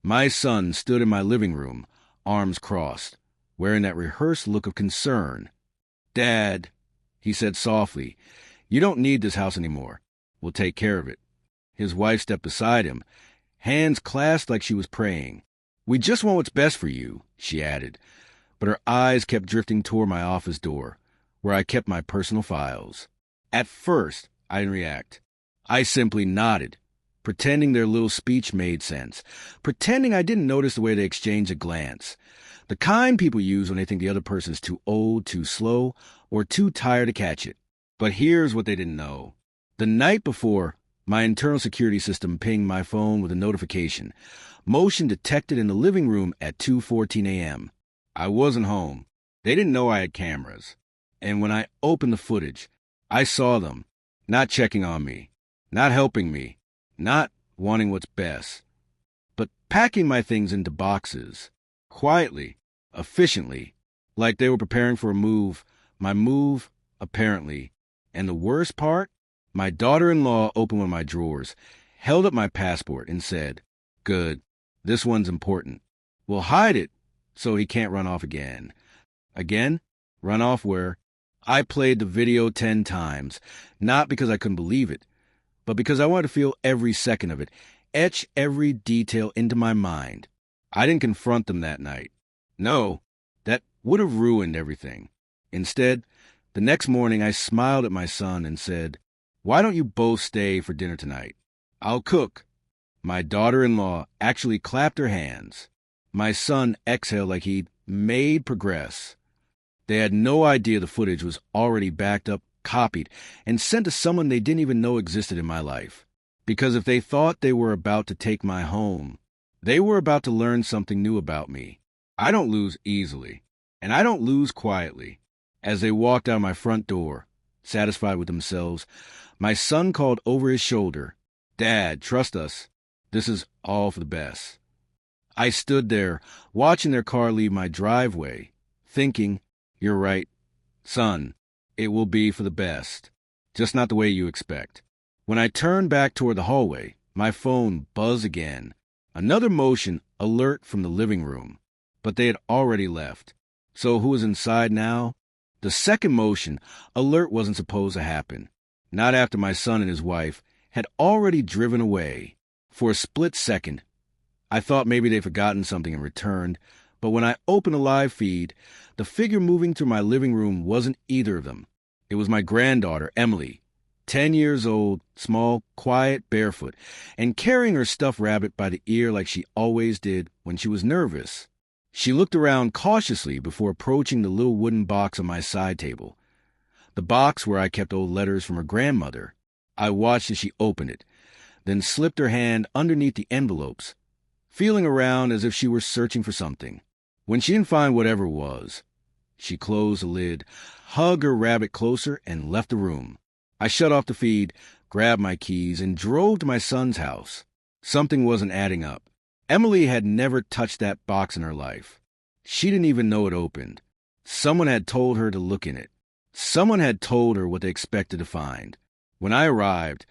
My son stood in my living room, arms crossed, wearing that rehearsed look of concern. "Dad," he said softly, "you don't need this house anymore. We'll take care of it." His wife stepped beside him, hands clasped like she was praying. "We just want what's best for you," she added, but her eyes kept drifting toward my office door, where I kept my personal files. At first, I didn't react. I simply nodded, pretending their little speech made sense, pretending I didn't notice the way they exchanged a glance, the kind people use when they think the other person's too old, too slow, or too tired to catch it. But here's what they didn't know. The night before, my internal security system pinged my phone with a notification. Motion detected in the living room at 2:14 a.m. I wasn't home. They didn't know I had cameras. And when I opened the footage, I saw them, not checking on me, not helping me, not wanting what's best, but packing my things into boxes, quietly, efficiently, like they were preparing for a move, my move, apparently. And the worst part? My daughter-in-law opened one of my drawers, held up my passport, and said, "Good, this one's important. We'll hide it so he can't run off again." Again? Run off where? I played the video 10 times, not because I couldn't believe it, but because I wanted to feel every second of it, etch every detail into my mind. I didn't confront them that night. No, that would have ruined everything. Instead, the next morning I smiled at my son and said, "Why don't you both stay for dinner tonight? I'll cook." My daughter-in-law actually clapped her hands. My son exhaled like he'd made progress. They had no idea the footage was already backed up, copied, and sent to someone they didn't even know existed in my life. Because if they thought they were about to take my home, they were about to learn something new about me. I don't lose easily, and I don't lose quietly. As they walked out my front door, satisfied with themselves, my son called over his shoulder, "Dad, trust us. This is all for the best." I stood there, watching their car leave my driveway, thinking, "You're right, son, it will be for the best, just not the way you expect." When I turned back toward the hallway, my phone buzzed again. Another motion alert from the living room, but they had already left. So who was inside now? The second motion alert wasn't supposed to happen, not after my son and his wife had already driven away. For a split second, I thought maybe they'd forgotten something and returned, but when I opened the live feed, the figure moving through my living room wasn't either of them. It was my granddaughter, Emily, 10 years old, small, quiet, barefoot, and carrying her stuffed rabbit by the ear like she always did when she was nervous. She looked around cautiously before approaching the little wooden box on my side table, the box where I kept old letters from her grandmother. I watched as she opened it, then slipped her hand underneath the envelopes, feeling around as if she were searching for something. When she didn't find whatever it was, she closed the lid, hugged her rabbit closer, and left the room. I shut off the feed, grabbed my keys, and drove to my son's house. Something wasn't adding up. Emily had never touched that box in her life. She didn't even know it opened. Someone had told her to look in it. Someone had told her what they expected to find. When I arrived,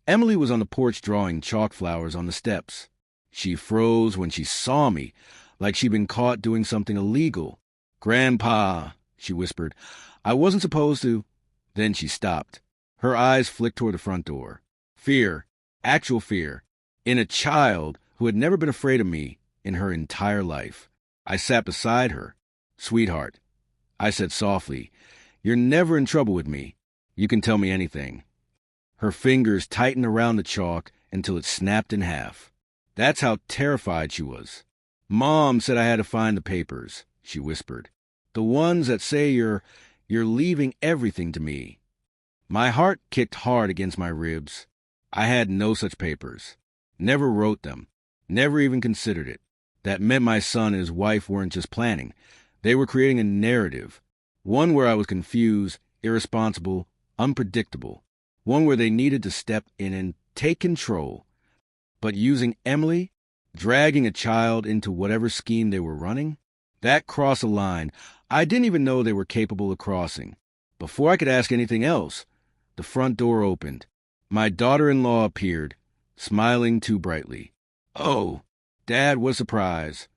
Emily was on the porch drawing chalk flowers on the steps. She froze when she saw me, like she'd been caught doing something illegal. "Grandpa," she whispered, "I wasn't supposed to." Then she stopped. Her eyes flicked toward the front door. Fear, actual fear, in a child who had never been afraid of me in her entire life. I sat beside her. "Sweetheart," I said softly, "you're never in trouble with me. You can tell me anything." Her fingers tightened around the chalk until it snapped in half. That's how terrified she was. "Mom said I had to find the papers," she whispered. "The ones that say you're leaving everything to me." My heart kicked hard against my ribs. I had no such papers. Never wrote them. Never even considered it. That meant my son and his wife weren't just planning. They were creating a narrative. One where I was confused, irresponsible, unpredictable. One where they needed to step in and take control. But using Emily, dragging a child into whatever scheme they were running, that crossed a line I didn't even know they were capable of crossing. Before I could ask anything else, the front door opened. My daughter-in-law appeared, smiling too brightly. "Oh, Dad, what a surprise.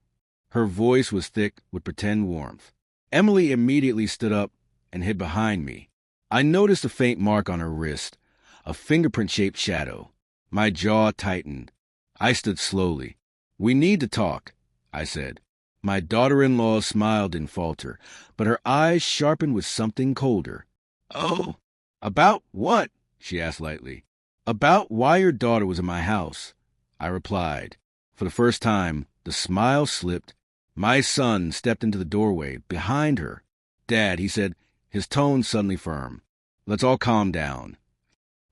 Her voice was thick with pretend warmth. Emily immediately stood up and hid behind me. I noticed a faint mark on her wrist, a fingerprint-shaped shadow. My jaw tightened. I stood slowly. We need to talk, I said. My daughter-in-law smiled and faltered, but her eyes sharpened with something colder. Oh, about what? She asked lightly. About why your daughter was in my house, I replied. For the first time, the smile slipped. My son stepped into the doorway behind her. Dad, he said, his tone suddenly firm. Let's all calm down.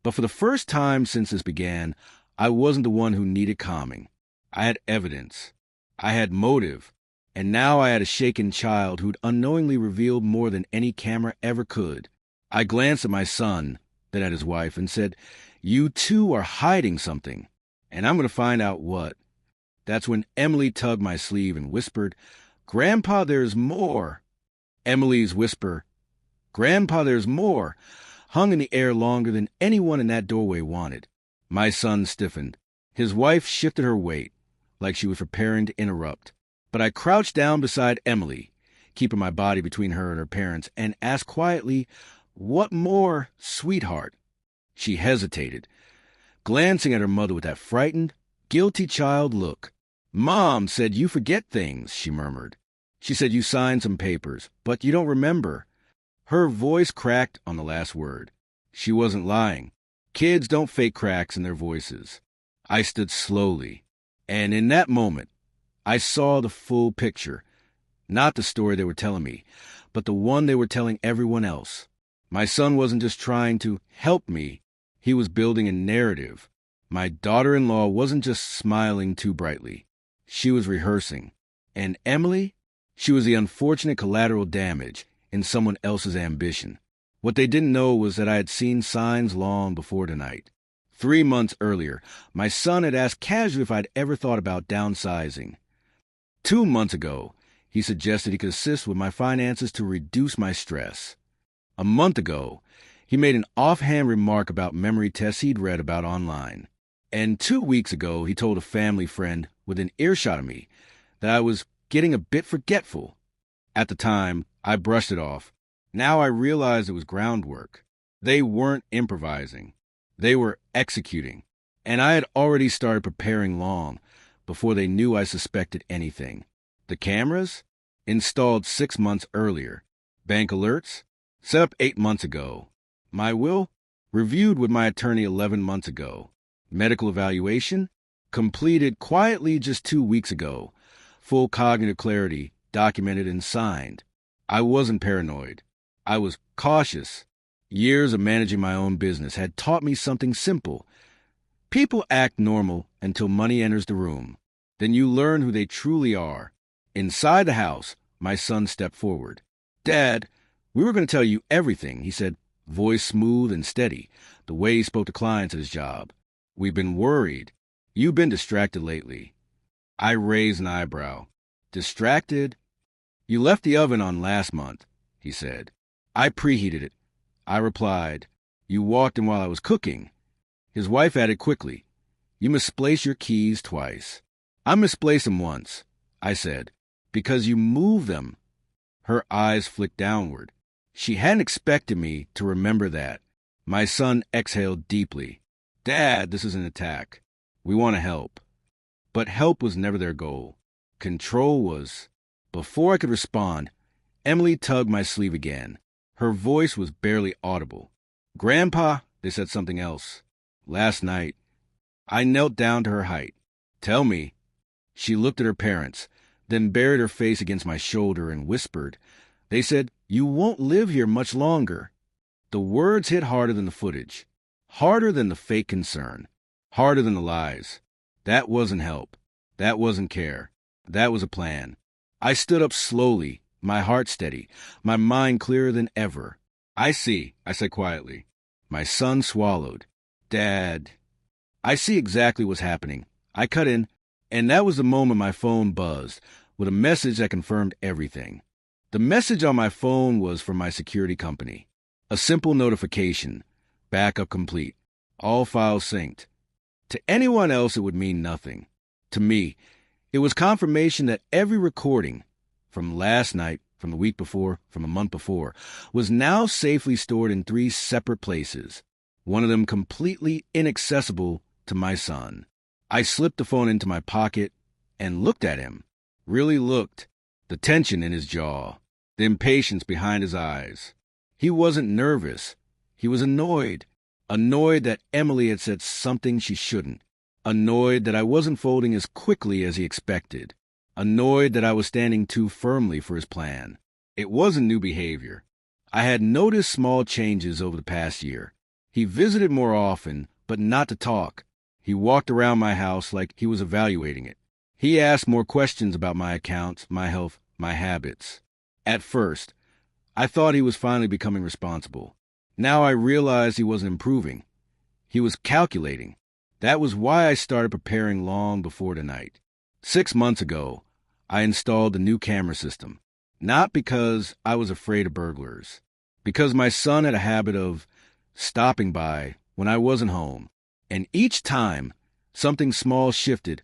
But for the first time since this began, I wasn't the one who needed calming. I had evidence. I had motive. And now I had a shaken child who'd unknowingly revealed more than any camera ever could. I glanced at my son, then at his wife, and said, You two are hiding something, and I'm going to find out what. That's when Emily tugged my sleeve and whispered, Grandpa, there's more. Emily's whisper, Grandpa, there's more, hung in the air longer than anyone in that doorway wanted. My son stiffened. His wife shifted her weight, like she was preparing to interrupt. But I crouched down beside Emily, keeping my body between her and her parents, and asked quietly, What more, sweetheart? She hesitated, glancing at her mother with that frightened, guilty child look. Mom said you forget things, she murmured. She said you signed some papers, but you don't remember. Her voice cracked on the last word. She wasn't lying. Kids don't fake cracks in their voices. I stood slowly, and in that moment, I saw the full picture. Not the story they were telling me, but the one they were telling everyone else. My son wasn't just trying to help me. He was building a narrative. My daughter-in-law wasn't just smiling too brightly. She was rehearsing. And Emily? She was the unfortunate collateral damage in someone else's ambition. What they didn't know was that I had seen signs long before tonight. 3 months earlier, my son had asked casually if I'd ever thought about downsizing. 2 months ago, he suggested he could assist with my finances to reduce my stress. A month ago, he made an offhand remark about memory tests he'd read about online. And 2 weeks ago, he told a family friend within earshot of me that I was getting a bit forgetful. At the time, I brushed it off. Now I realized it was groundwork. They weren't improvising. They were executing. And I had already started preparing long before they knew I suspected anything. The cameras? Installed 6 months earlier. Bank alerts? Set up 8 months ago. My will? Reviewed with my attorney 11 months ago. Medical evaluation? Completed quietly just 2 weeks ago. Full cognitive clarity, documented and signed. I wasn't paranoid. I was cautious. Years of managing my own business had taught me something simple. People act normal until money enters the room. Then you learn who they truly are. Inside the house, my son stepped forward. Dad, we were going to tell you everything, he said, voice smooth and steady, the way he spoke to clients at his job. We've been worried. You've been distracted lately. I raised an eyebrow. Distracted? You left the oven on last month, he said. I preheated it. I replied. You walked in while I was cooking. His wife added quickly. You misplaced your keys twice. I misplaced them once, I said, because you moved them. Her eyes flicked downward. She hadn't expected me to remember that. My son exhaled deeply. Dad, this is an attack. We want to help. But help was never their goal. Control was. Before I could respond, Emily tugged my sleeve again. Her voice was barely audible. Grandpa, they said something else. Last night, I knelt down to her height. Tell me. She looked at her parents, then buried her face against my shoulder and whispered. They said, You won't live here much longer. The words hit harder than the footage. Harder than the fake concern. Harder than the lies. That wasn't help. That wasn't care. That was a plan. I stood up slowly, my heart steady, my mind clearer than ever. I see, I said quietly. My son swallowed. Dad. I see exactly what's happening. I cut in, and that was the moment my phone buzzed with a message that confirmed everything. The message on my phone was from my security company. A simple notification. Backup complete. All files synced. To anyone else, it would mean nothing. To me, It was confirmation that every recording, from last night, from the week before, from a month before, was now safely stored in 3 separate places, one of them completely inaccessible to my son. I slipped the phone into my pocket and looked at him. Really looked. The tension in his jaw, the impatience behind his eyes. He wasn't nervous. He was annoyed. Annoyed that Emily had said something she shouldn't. Annoyed that I wasn't folding as quickly as he expected. Annoyed that I was standing too firmly for his plan. It wasn't new behavior. I had noticed small changes over the past year. He visited more often, but not to talk. He walked around my house like he was evaluating it. He asked more questions about my accounts, my health, my habits. At first, I thought he was finally becoming responsible. Now I realized he wasn't improving. He was calculating. That was why I started preparing long before tonight. 6 months ago, I installed the new camera system. Not because I was afraid of burglars. Because my son had a habit of stopping by when I wasn't home. And each time, something small shifted,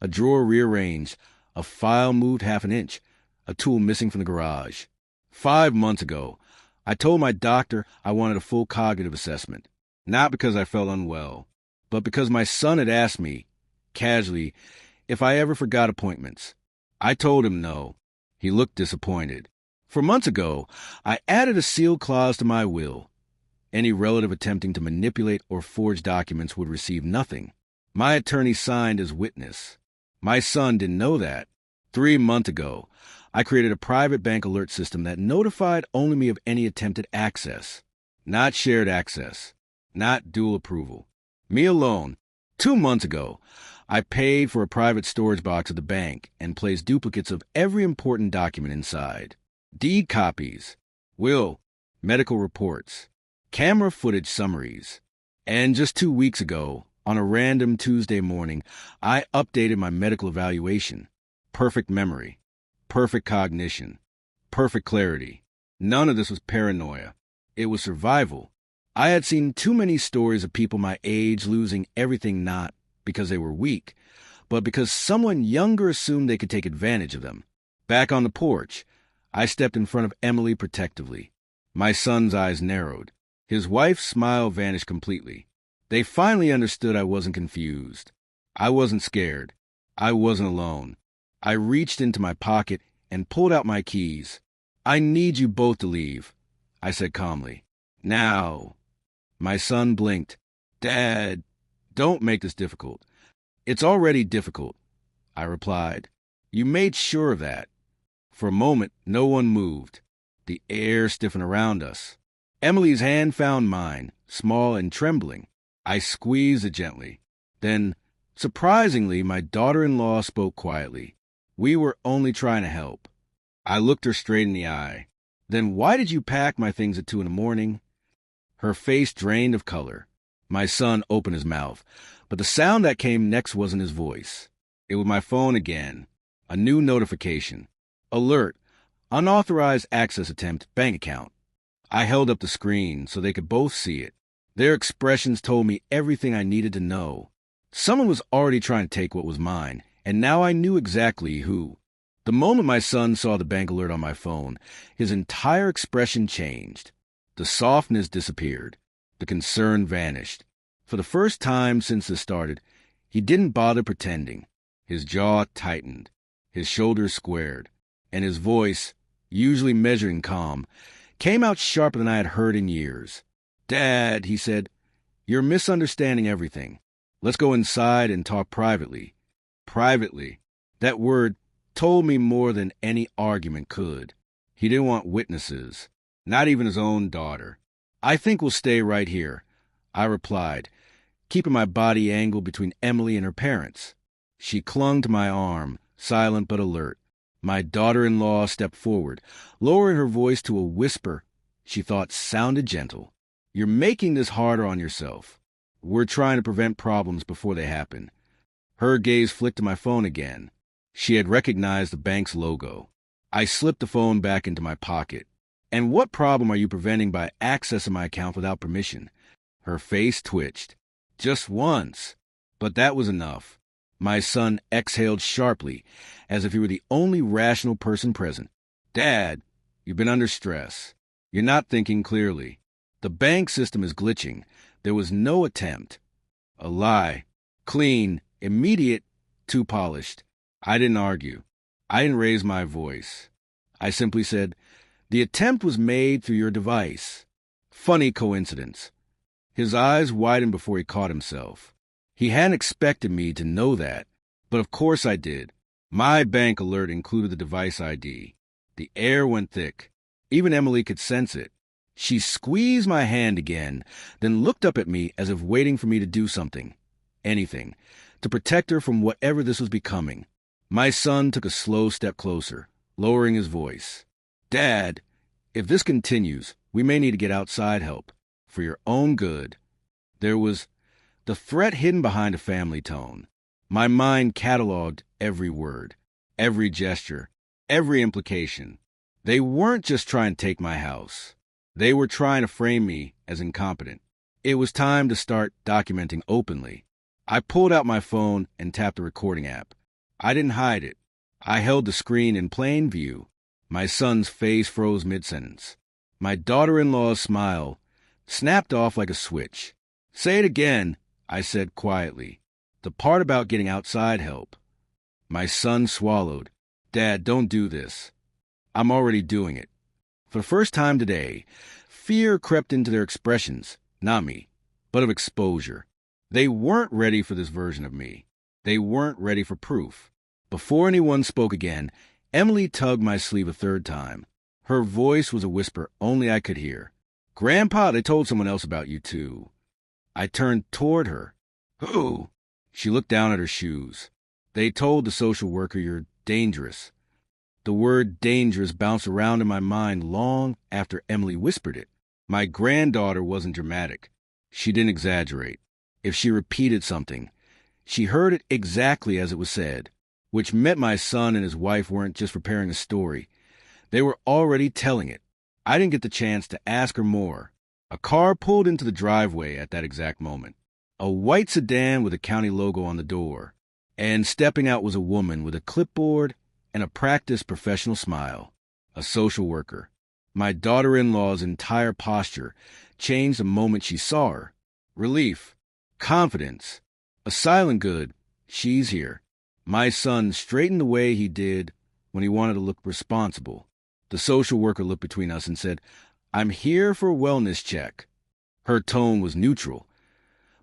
a drawer rearranged, a file moved half an inch, a tool missing from the garage. 5 months ago, I told my doctor I wanted a full cognitive assessment. Not because I felt unwell, but because my son had asked me, casually, if I ever forgot appointments. I told him no. He looked disappointed. 4 months ago, I added a sealed clause to my will. Any relative attempting to manipulate or forge documents would receive nothing. My attorney signed as witness. My son didn't know that. 3 months ago, I created a private bank alert system that notified only me of any attempted access. Not shared access. Not dual approval. Me alone. 2 months ago, I paid for a private storage box at the bank and placed duplicates of every important document inside. Deed copies, will, medical reports, camera footage summaries. And just 2 weeks ago, on a random Tuesday morning, I updated my medical evaluation. Perfect memory, perfect cognition, perfect clarity. None of this was paranoia. It was survival. I had seen too many stories of people my age losing everything not because they were weak, but because someone younger assumed they could take advantage of them. Back on the porch, I stepped in front of Emily protectively. My son's eyes narrowed. His wife's smile vanished completely. They finally understood I wasn't confused. I wasn't scared. I wasn't alone. I reached into my pocket and pulled out my keys. I need you both to leave, I said calmly. Now. My son blinked. Dad, don't make this difficult. It's already difficult, I replied. You made sure of that. For a moment, no one moved. The air stiffened around us. Emily's hand found mine, small and trembling. I squeezed it gently. Then, surprisingly, my daughter-in-law spoke quietly. We were only trying to help. I looked her straight in the eye. Then why did you pack my things at 2 a.m? Her face drained of color. My son opened his mouth, but the sound that came next wasn't his voice. It was my phone again. A new notification. Alert. Unauthorized access attempt, bank account. I held up the screen so they could both see it. Their expressions told me everything I needed to know. Someone was already trying to take what was mine, and now I knew exactly who. The moment my son saw the bank alert on my phone, his entire expression changed. The softness disappeared. The concern vanished. For the first time since this started, he didn't bother pretending. His jaw tightened, his shoulders squared, and his voice, usually measured and calm, came out sharper than I had heard in years. Dad, he said, you're misunderstanding everything. Let's go inside and talk privately. Privately. That word told me more than any argument could. He didn't want witnesses, not even his own daughter. I think we'll stay right here, I replied, keeping my body angled between Emily and her parents. She clung to my arm, silent but alert. My daughter-in-law stepped forward, lowering her voice to a whisper she thought sounded gentle. You're making this harder on yourself. We're trying to prevent problems before they happen. Her gaze flicked to my phone again. She had recognized the bank's logo. I slipped the phone back into my pocket. And what problem are you preventing by accessing my account without permission? Her face twitched. Just once. But that was enough. My son exhaled sharply, as if he were the only rational person present. Dad, you've been under stress. You're not thinking clearly. The bank system is glitching. There was no attempt. A lie. Clean, immediate, too polished. I didn't argue. I didn't raise my voice. I simply said, the attempt was made through your device. Funny coincidence. His eyes widened before he caught himself. He hadn't expected me to know that, but of course I did. My bank alert included the device ID. The air went thick. Even Emily could sense it. She squeezed my hand again, then looked up at me as if waiting for me to do something. Anything. To protect her from whatever this was becoming. My son took a slow step closer, lowering his voice. Dad, if this continues, we may need to get outside help. For your own good. There was the threat hidden behind a family tone. My mind cataloged every word, every gesture, every implication. They weren't just trying to take my house. They were trying to frame me as incompetent. It was time to start documenting openly. I pulled out my phone and tapped the recording app. I didn't hide it. I held the screen in plain view. My son's face froze mid-sentence. My daughter-in-law's smile snapped off like a switch. Say it again, I said quietly. The part about getting outside help. My son swallowed. Dad, don't do this. I'm already doing it. For the first time today, fear crept into their expressions, not me, but of exposure. They weren't ready for this version of me. They weren't ready for proof. Before anyone spoke again, Emily tugged my sleeve a third time. Her voice was a whisper only I could hear. Grandpa, they told someone else about you, too. I turned toward her. Who? She looked down at her shoes. They told the social worker you're dangerous. The word dangerous bounced around in my mind long after Emily whispered it. My granddaughter wasn't dramatic. She didn't exaggerate. If she repeated something, she heard it exactly as it was said, which meant my son and his wife weren't just preparing a story. They were already telling it. I didn't get the chance to ask her more. A car pulled into the driveway at that exact moment. A white sedan with a county logo on the door. And stepping out was a woman with a clipboard and a practiced professional smile. A social worker. My daughter-in-law's entire posture changed the moment she saw her. Relief. Confidence. A silent good. She's here. My son straightened the way he did when he wanted to look responsible. The social worker looked between us and said, I'm here for a wellness check. Her tone was neutral,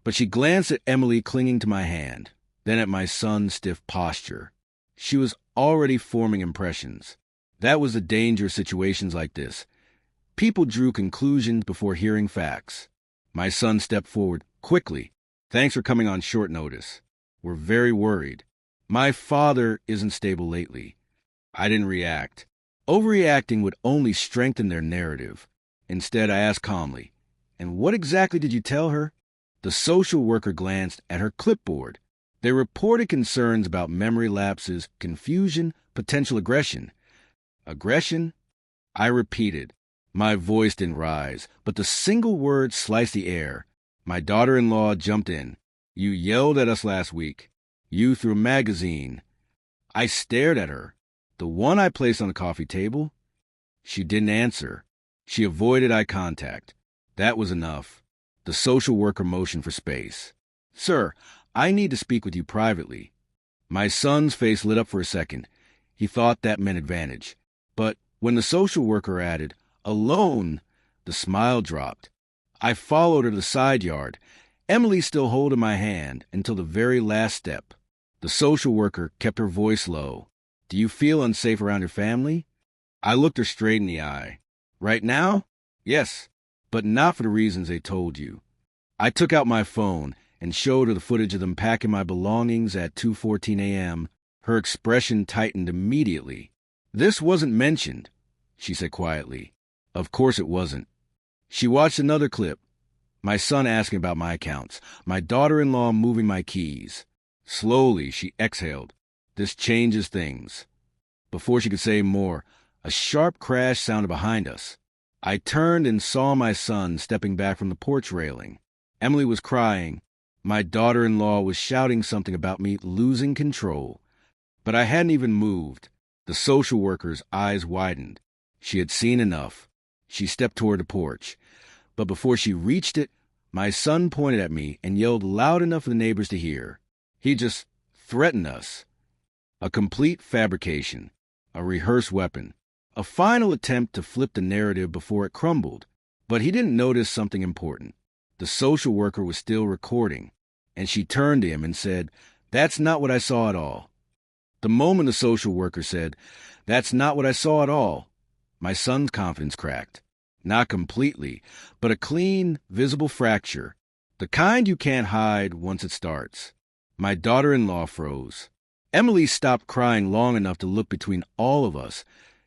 but she glanced at Emily clinging to my hand, then at my son's stiff posture. She was already forming impressions. That was the danger of situations like this. People drew conclusions before hearing facts. My son stepped forward quickly. Thanks for coming on short notice. We're very worried. My father isn't stable lately. I didn't react. Overreacting would only strengthen their narrative. Instead, I asked calmly, and what exactly did you tell her? The social worker glanced at her clipboard. They reported concerns about memory lapses, confusion, potential aggression. Aggression? I repeated. My voice didn't rise, but the single word sliced the air. My daughter-in-law jumped in. You yelled at us last week. You threw a magazine. I stared at her. The one I placed on the coffee table? She didn't answer. She avoided eye contact. That was enough. The social worker motioned for space. Sir, I need to speak with you privately. My son's face lit up for a second. He thought that meant advantage. But when the social worker added, alone, the smile dropped. I followed her to the side yard, Emily still holding my hand until the very last step. The social worker kept her voice low. Do you feel unsafe around your family? I looked her straight in the eye. Right now? Yes, but not for the reasons they told you. I took out my phone and showed her the footage of them packing my belongings at 2:14 a.m. Her expression tightened immediately. This wasn't mentioned, she said quietly. Of course it wasn't. She watched another clip. My son asking about my accounts. My daughter-in-law moving my keys. Slowly, she exhaled. This changes things. Before she could say more, a sharp crash sounded behind us. I turned and saw my son stepping back from the porch railing. Emily was crying. My daughter-in-law was shouting something about me losing control, but I hadn't even moved. The social worker's eyes widened. She had seen enough. She stepped toward the porch, but before she reached it, my son pointed at me and yelled loud enough for the neighbors to hear. He just threatened us. A complete fabrication, a rehearsed weapon, a final attempt to flip the narrative before it crumbled. But he didn't notice something important. The social worker was still recording, and she turned to him and said, "That's not what I saw at all." The moment the social worker said, "That's not what I saw at all," my son's confidence cracked. Not completely, but a clean, visible fracture. The kind you can't hide once it starts. My daughter-in-law froze. Emily stopped crying long enough to look between all of us,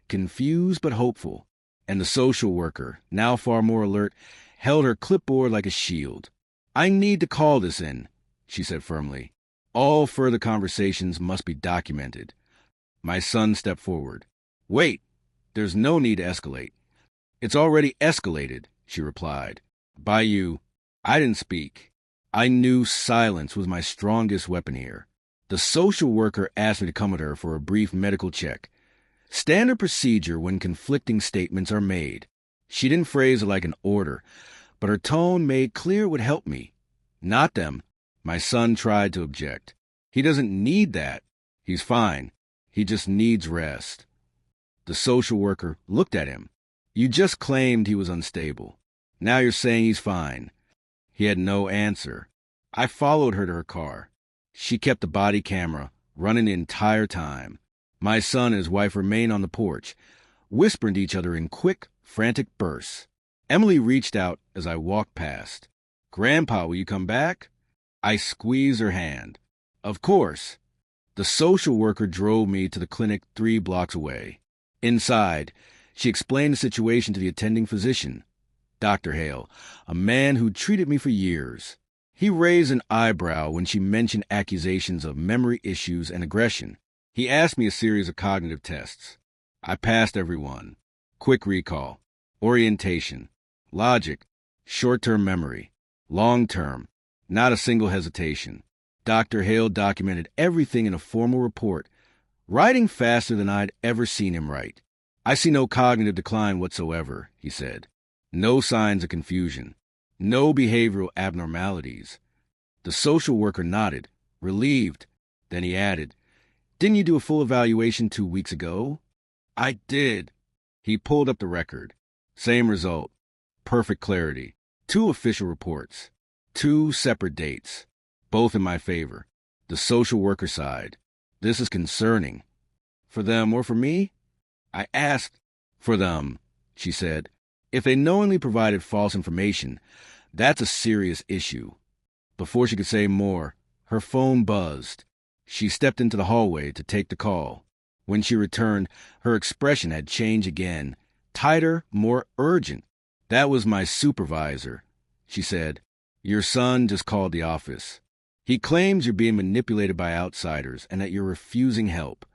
confused but hopeful. And the social worker, now far more alert, held her clipboard like a shield. "I need to call this in," she said firmly. "All further conversations must be documented." My son stepped forward. "Wait, there's no need to escalate." "It's already escalated," she replied. "By you." I didn't speak. I knew silence was my strongest weapon here. The social worker asked me to come with her for a brief medical check. Standard procedure when conflicting statements are made. She didn't phrase it like an order, but her tone made clear it would help me. Not them. My son tried to object. "He doesn't need that. He's fine. He just needs rest." The social worker looked at him. "You just claimed he was unstable. Now you're saying he's fine." He had no answer. I followed her to her car. She kept the body camera running the entire time. My son and his wife remained on the porch, whispering to each other in quick, frantic bursts. Emily reached out as I walked past. "Grandpa, will you come back?" I squeezed her hand. "Of course." The social worker drove me to the clinic 3 blocks away. Inside, she explained the situation to the attending physician, Dr. Hale, a man who'd treated me for years. He raised an eyebrow when she mentioned accusations of memory issues and aggression. He asked me a series of cognitive tests. I passed every one. Quick recall, orientation, logic, short-term memory, long-term, not a single hesitation. Dr. Hale documented everything in a formal report, writing faster than I'd ever seen him write. "I see no cognitive decline whatsoever," he said. "No signs of confusion. No behavioral abnormalities." The social worker nodded, relieved. Then he added, "Didn't you do a full evaluation 2 weeks ago?" "I did." He pulled up the record. Same result. Perfect clarity. 2 official reports. 2 separate dates. Both in my favor. The social worker sighed. "This is concerning." "For them or for me?" I asked. "For them," she said. "If they knowingly provided false information, that's a serious issue." Before she could say more, her phone buzzed. She stepped into the hallway to take the call. When she returned, her expression had changed again, tighter, more urgent. "That was my supervisor," she said. "Your son just called the office. He claims you're being manipulated by outsiders and that you're refusing help."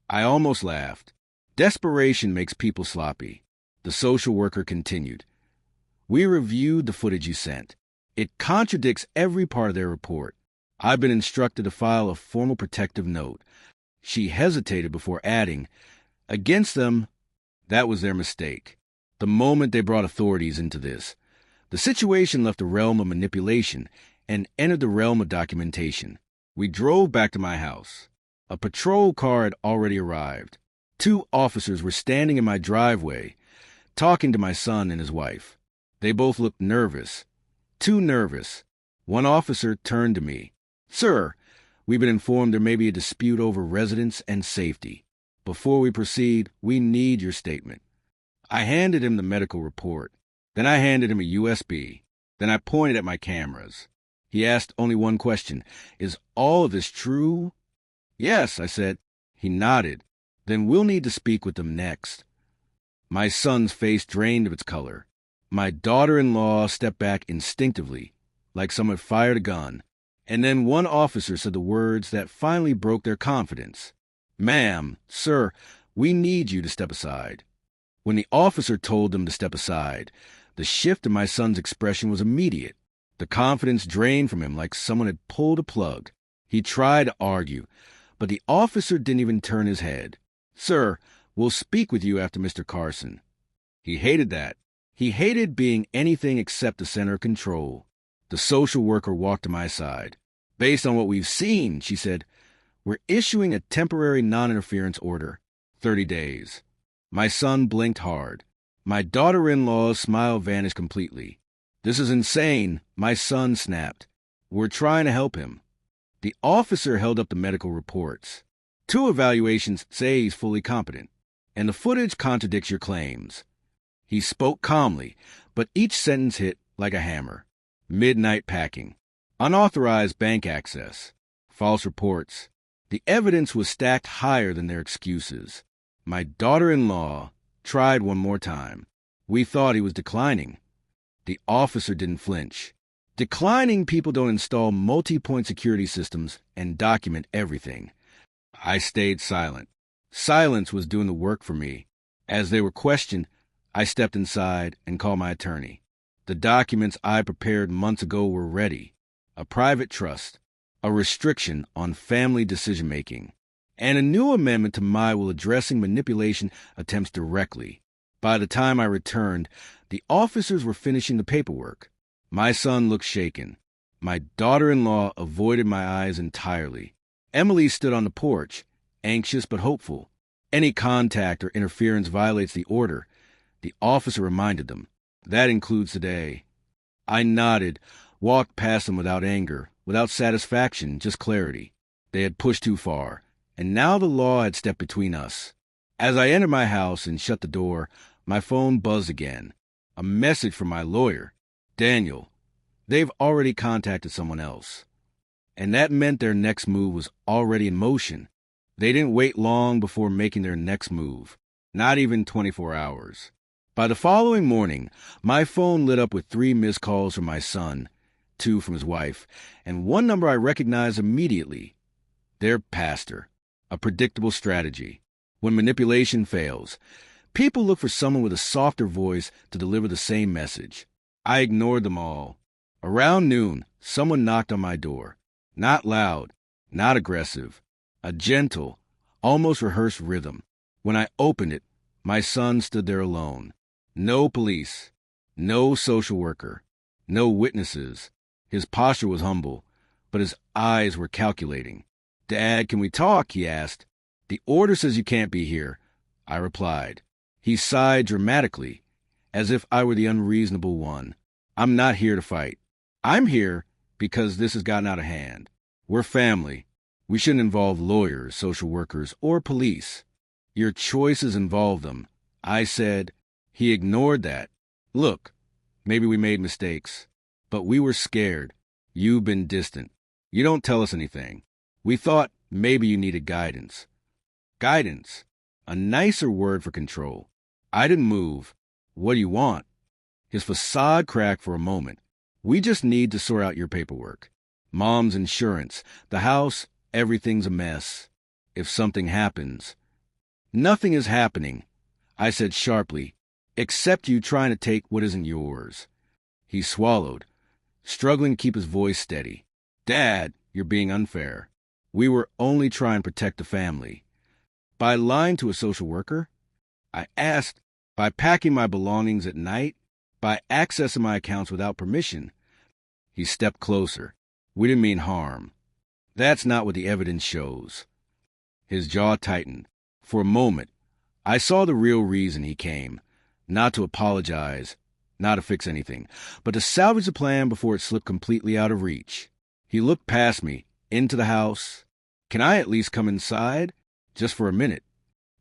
I almost laughed. Desperation makes people sloppy. The social worker continued. "We reviewed the footage you sent. It contradicts every part of their report. I've been instructed to file a formal protective note." She hesitated before adding, "Against them, that was their mistake. The moment they brought authorities into this, the situation left the realm of manipulation and entered the realm of documentation." We drove back to my house. A patrol car had already arrived. 2 officers were standing in my driveway, talking to my son and his wife. They both looked nervous. Too nervous. One officer turned to me. "Sir, we've been informed there may be a dispute over residence and safety. Before we proceed, we need your statement." I handed him the medical report. Then I handed him a USB. Then I pointed at my cameras. He asked only one question. "Is all of this true?" "Yes," I said. He nodded. "Then we'll need to speak with them next." My son's face drained of its color. My daughter-in-law stepped back instinctively, like someone fired a gun. And then one officer said the words that finally broke their confidence. "Ma'am, sir, we need you to step aside." When the officer told them to step aside, the shift in my son's expression was immediate. The confidence drained from him like someone had pulled a plug. He tried to argue, but the officer didn't even turn his head. "Sir, we'll speak with you after Mr. Carson." He hated that. He hated being anything except the center of control. The social worker walked to my side. "Based on what we've seen," she said, "we're issuing a temporary non-interference order. 30 days. My son blinked hard. My daughter-in-law's smile vanished completely. "This is insane," my son snapped. "We're trying to help him." The officer held up the medical reports. "2 evaluations say he's fully competent, and the footage contradicts your claims." He spoke calmly, but each sentence hit like a hammer. Midnight packing. Unauthorized bank access. False reports. The evidence was stacked higher than their excuses. My daughter-in-law tried one more time. We thought he was declining. The officer didn't flinch. Declining people don't install multi-point security systems and document everything. I stayed silent. Silence was doing the work for me. As they were questioned, I stepped inside and called my attorney. The documents I prepared months ago were ready. A private trust, a restriction on family decision-making, and a new amendment to my will addressing manipulation attempts directly. By the time I returned, the officers were finishing the paperwork. My son looked shaken. My daughter-in-law avoided my eyes entirely. Emily stood on the porch, anxious but hopeful. Any contact or interference violates the order. The officer reminded them. That includes today. I nodded, walked past them without anger, without satisfaction, just clarity. They had pushed too far, and now the law had stepped between us. As I entered my house and shut the door, my phone buzzed again. A message from my lawyer. "Daniel, they've already contacted someone else." And that meant their next move was already in motion. They didn't wait long before making their next move. Not even 24 hours. By the following morning, my phone lit up with 3 missed calls from my son, 2 from his wife, and 1 number I recognized immediately. Their pastor. A predictable strategy. When manipulation fails, people look for someone with a softer voice to deliver the same message. I ignored them all. Around noon, someone knocked on my door. Not loud, not aggressive. A gentle, almost rehearsed rhythm. When I opened it, my son stood there alone. No police, no social worker, no witnesses. His posture was humble, but his eyes were calculating. "Dad, can we talk?" he asked. "The order says you can't be here," I replied. He sighed dramatically, as if I were the unreasonable one. "I'm not here to fight. I'm here because this has gotten out of hand. We're family. We shouldn't involve lawyers, social workers, or police. Your choices involve them," I said. He ignored that. "Look, maybe we made mistakes, but we were scared. You've been distant. You don't tell us anything. We thought maybe you needed guidance." Guidance. A nicer word for control. I didn't move. "What do you want?" His facade cracked for a moment. "We just need to sort out your paperwork. Mom's insurance, the house, everything's a mess. If something happens." "Nothing is happening," I said sharply, "except you trying to take what isn't yours." He swallowed, struggling to keep his voice steady. "Dad, you're being unfair. We were only trying to protect the family." "By lying to a social worker?" I asked. "By packing my belongings at night? By accessing my accounts without permission?" He stepped closer. "We didn't mean harm. That's not what the evidence shows." His jaw tightened. For a moment, I saw the real reason he came. Not to apologize, not to fix anything, but to salvage the plan before it slipped completely out of reach. He looked past me, into the house. "Can I at least come inside? Just for a minute?"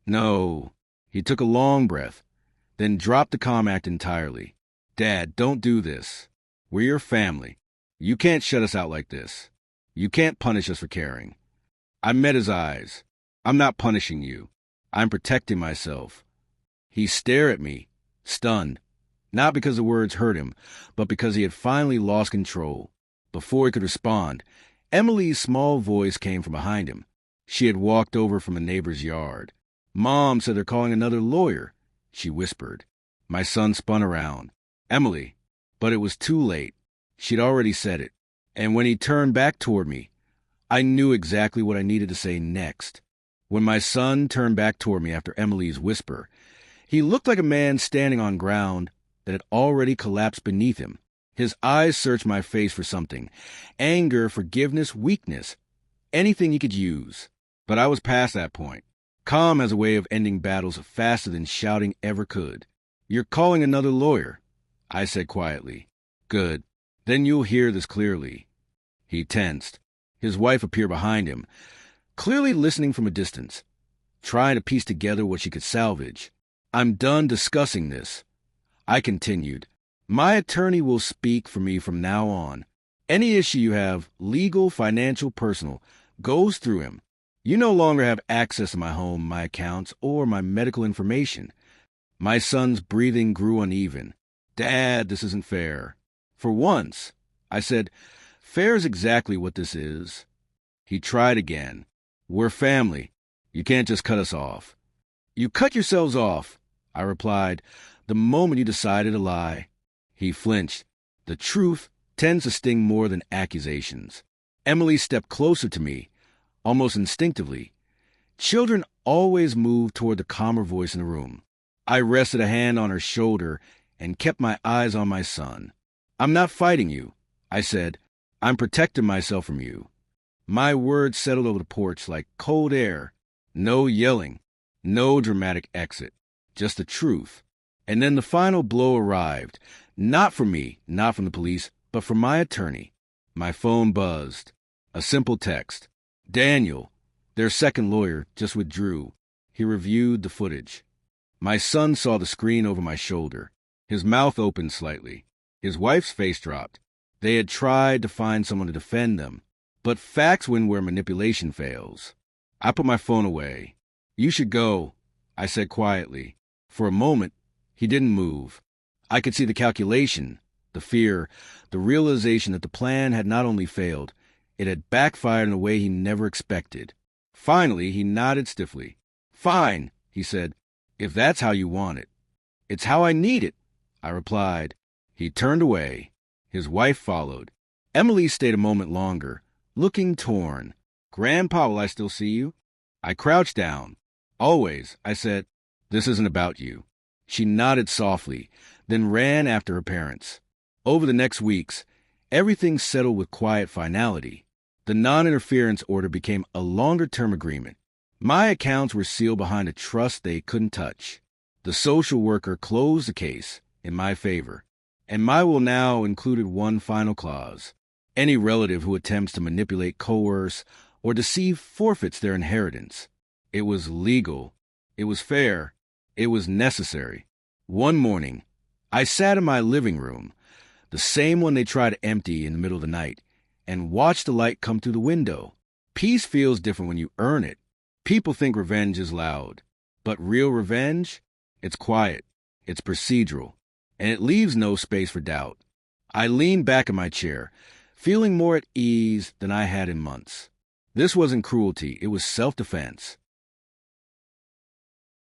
"No." He took a long breath, then dropped the calm act entirely. "Dad, don't do this. We're your family. You can't shut us out like this. You can't punish us for caring." I met his eyes. "I'm not punishing you. I'm protecting myself." He stared at me, stunned, not because the words hurt him, but because he had finally lost control. Before he could respond, Emily's small voice came from behind him. She had walked over from a neighbor's yard. "Mom said they're calling another lawyer," she whispered. My son spun around. "Emily." But it was too late. She'd already said it. And when he turned back toward me, I knew exactly what I needed to say next. When my son turned back toward me after Emily's whisper, he looked like a man standing on ground that had already collapsed beneath him. His eyes searched my face for something. Anger, forgiveness, weakness. Anything he could use. But I was past that point. Calm has a way of ending battles faster than shouting ever could. "You're calling another lawyer," I said quietly. "Good. Then you'll hear this clearly." He tensed. His wife appeared behind him, clearly listening from a distance, trying to piece together what she could salvage. "I'm done discussing this," I continued. "My attorney will speak for me from now on. Any issue you have, legal, financial, personal, goes through him. You no longer have access to my home, my accounts, or my medical information." My son's breathing grew uneven. "Dad, this isn't fair." "For once," I said, "fair is exactly what this is." He tried again. "We're family. You can't just cut us off." "You cut yourselves off," I replied, "the moment you decided to lie." He flinched. The truth tends to sting more than accusations. Emily stepped closer to me, almost instinctively. Children always move toward the calmer voice in the room. I rested a hand on her shoulder and kept my eyes on my son. "I'm not fighting you," I said. "I'm protecting myself from you." My words settled over the porch like cold air. No yelling, no dramatic exit, just the truth. And then the final blow arrived. Not from me, not from the police, but from my attorney. My phone buzzed. A simple text. "Daniel, their second lawyer, just withdrew. He reviewed the footage." My son saw the screen over my shoulder. His mouth opened slightly. His wife's face dropped. They had tried to find someone to defend them, but facts win where manipulation fails. I put my phone away. "You should go," I said quietly. For a moment, he didn't move. I could see the calculation, the fear, the realization that the plan had not only failed, it had backfired in a way he never expected. Finally, he nodded stiffly. "Fine," he said, "if that's how you want it." "It's how I need it," I replied. He turned away. His wife followed. Emily stayed a moment longer, looking torn. "Grandpa, will I still see you?" I crouched down. "Always," I said. "This isn't about you." She nodded softly, then ran after her parents. Over the next weeks, everything settled with quiet finality. The non-interference order became a longer-term agreement. My accounts were sealed behind a trust they couldn't touch. The social worker closed the case in my favor, and my will now included one final clause. Any relative who attempts to manipulate, coerce, or deceive forfeits their inheritance. It was legal. It was fair. It was necessary. One morning, I sat in my living room, the same one they tried to empty in the middle of the night, and watched the light come through the window. Peace feels different when you earn it. People think revenge is loud, but real revenge, it's quiet, it's procedural, and it leaves no space for doubt. I leaned back in my chair, feeling more at ease than I had in months. This wasn't cruelty, it was self-defense.